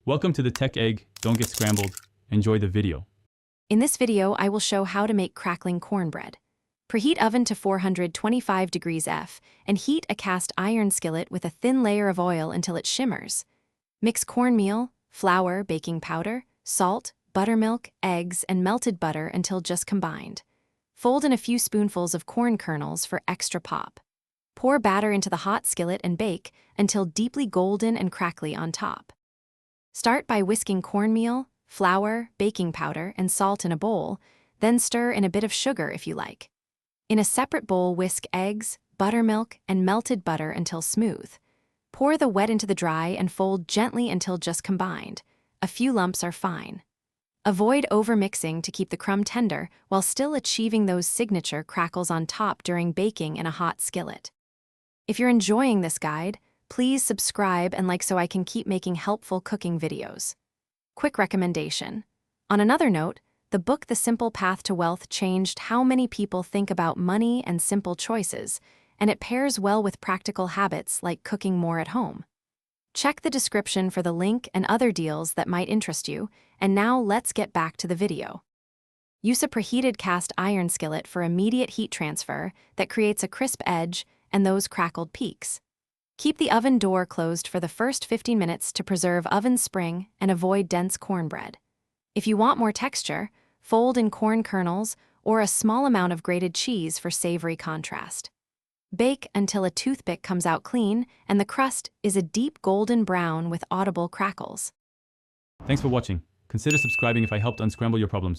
Welcome to the Tech Egg. Don't get scrambled. Enjoy the video. In this video, I will show how to make crackling cornbread. Preheat oven to 425 degrees F and heat a cast iron skillet with a thin layer of oil until it shimmers. Mix cornmeal, flour, baking powder, salt, buttermilk, eggs, and melted butter until just combined. Fold in a few spoonfuls of corn kernels for extra pop. Pour batter into the hot skillet and bake until deeply golden and crackly on top. Start by whisking cornmeal, flour, baking powder, and salt in a bowl, then stir in a bit of sugar if you like. In a separate bowl, whisk eggs, buttermilk, and melted butter until smooth. Pour the wet into the dry and fold gently until just combined. A few lumps are fine. Avoid overmixing to keep the crumb tender while still achieving those signature crackles on top during baking in a hot skillet. If you're enjoying this guide, please subscribe and like so I can keep making helpful cooking videos. Quick recommendation. On another note, the book The Simple Path to Wealth changed how many people think about money and simple choices, and it pairs well with practical habits like cooking more at home. Check the description for the link and other deals that might interest you, and now let's get back to the video. Use a preheated cast iron skillet for immediate heat transfer that creates a crisp edge and those crackled peaks. Keep the oven door closed for the first 15 minutes to preserve oven spring and avoid dense cornbread. If you want more texture, fold in corn kernels or a small amount of grated cheese for savory contrast. Bake until a toothpick comes out clean and the crust is a deep golden brown with audible crackles. Thanks for watching. Consider subscribing if I helped unscramble your problems.